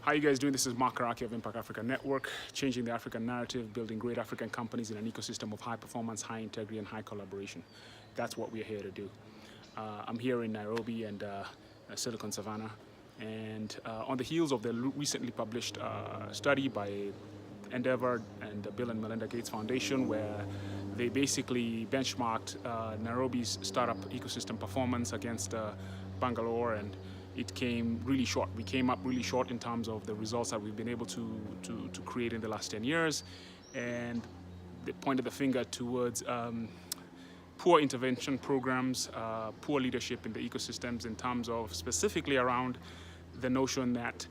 How you guys doing? This is Karake of Impact Africa Network, changing the African narrative, building great African companies in an ecosystem of high performance, high integrity, and high collaboration. That's what we're here to do. I'm here in Nairobi and Silicon Savanna, and on the heels of the recently published study by Endeavor and the Bill and Melinda Gates Foundation, where they basically benchmarked Nairobi's startup ecosystem performance against Bangalore, and it came really short. We came up really short in terms of the results that we've been able to create in the last 10 years. And they pointed the finger towards poor intervention programs, poor leadership in the ecosystems in terms of specifically around the notion that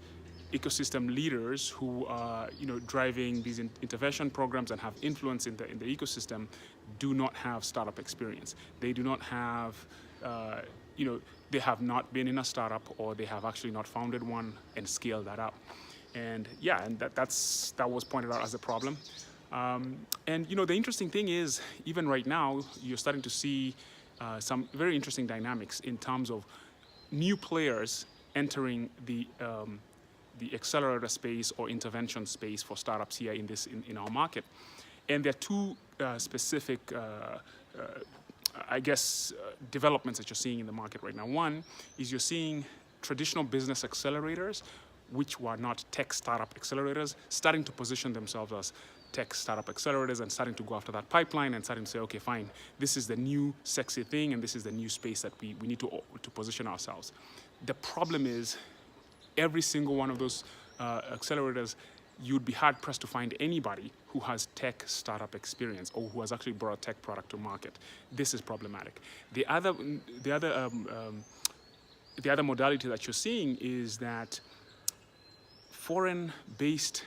ecosystem leaders who are driving these intervention programs and have influence in the ecosystem do not have startup experience. They do not have they have not been in a startup, or they have actually not founded one and scaled that up. And yeah, and that was pointed out as a problem. And the interesting thing is, even right now, you're starting to see some very interesting dynamics in terms of new players entering the accelerator space or intervention space for startups here in our market. And there are two specific developments that you're seeing in the market right now. One is you're seeing traditional business accelerators, which were not tech startup accelerators, starting to position themselves as tech startup accelerators and starting to go after that pipeline and starting to say, okay, fine, this is the new sexy thing and this is the new space that we need to position ourselves. The problem is every single one of those accelerators, you'd be hard pressed to find anybody who has tech startup experience or who has actually brought a tech product to market. This is problematic. The other modality that you're seeing is that foreign-based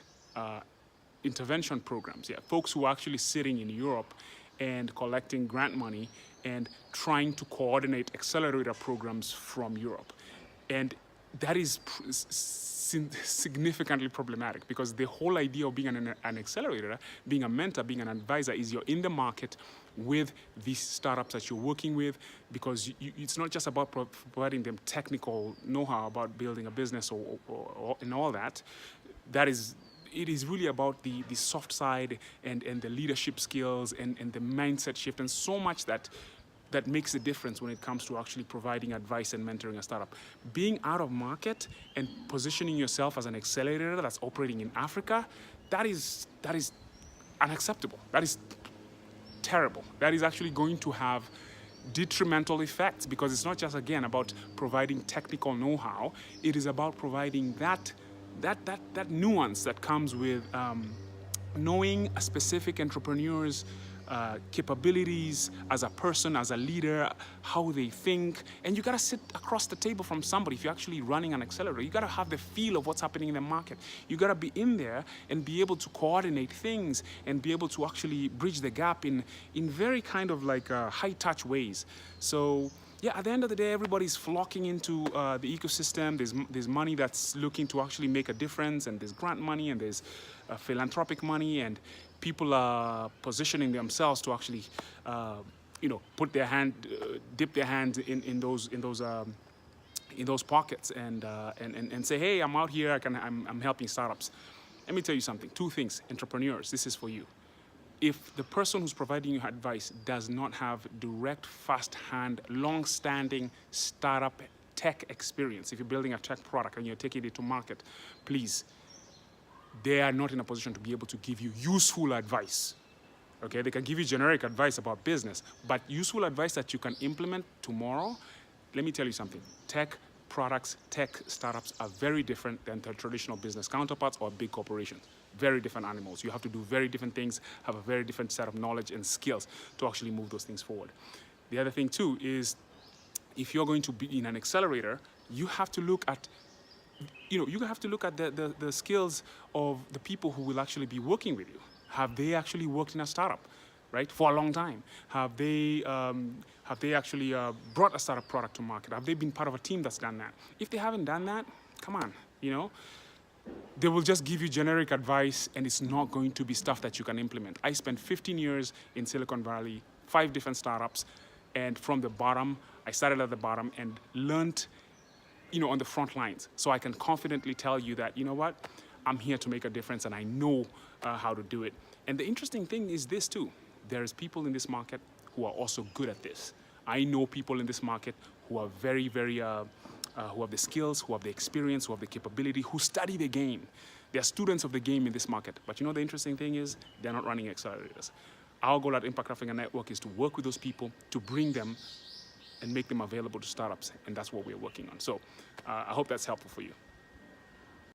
intervention programs, folks who are actually sitting in Europe and collecting grant money and trying to coordinate accelerator programs from Europe. And that is significantly problematic, because the whole idea of being an accelerator, being a mentor, being an advisor, is you're in the market with these startups that you're working with, because it's not just about providing them technical know-how about building a business or and all that. It is really about the soft side and the leadership skills and the mindset shift, and so much that makes a difference when it comes to actually providing advice and mentoring a startup. Being out of market and positioning yourself as an accelerator that's operating in Africa, that is unacceptable. That is terrible. That is actually going to have detrimental effects, because it's not just, again, about providing technical know-how. It is about providing that nuance that comes with knowing a specific entrepreneur's capabilities as a person, as a leader, how they think. And you got to sit across the table from somebody. If you're actually running an accelerator, you got to have the feel of what's happening in the market. You got to be in there and be able to coordinate things and be able to actually bridge the gap in very kind of like high-touch ways. So yeah, at the end of the day, everybody's flocking into the ecosystem. There's money that's looking to actually make a difference, and there's grant money, and there's philanthropic money, and people are positioning themselves to actually, put their hand, dip their hands in those pockets, and say, hey, I'm out here. I'm helping startups. Let me tell you something. Two things, entrepreneurs. This is for you. If the person who's providing you advice does not have direct, fast-hand, long-standing startup tech experience, if you're building a tech product and you're taking it to market, please, they are not in a position to be able to give you useful advice. Okay, they can give you generic advice about business, but useful advice that you can implement tomorrow. Let me tell you something. Tech products, tech startups are very different than their traditional business counterparts or big corporations. Very different animals. You have to do very different things, have a very different set of knowledge and skills to actually move those things forward. The other thing too is, if you're going to be in an accelerator, you have to look at the skills of the people who will actually be working with you. Have they actually worked in a startup, right, for a long time? Have they actually brought a startup product to market? Have they been part of a team that's done that? If they haven't done that, come on, they will just give you generic advice, and it's not going to be stuff that you can implement. I spent 15 years in Silicon Valley, 5 different startups, and from the bottom, I started at the bottom and learned on the front lines. So I can confidently tell you that, you know what, I'm here to make a difference and I know how to do it. And the interesting thing is this too. There's people in this market who are also good at this. I know people in this market who are very, very, who have the skills, who have the experience, who have the capability, who study the game. They're students of the game in this market. But the interesting thing is they're not running accelerators. Our goal at Impact Africa Network is to work with those people, to bring them and make them available to startups. And that's what we're working on. So I hope that's helpful for you.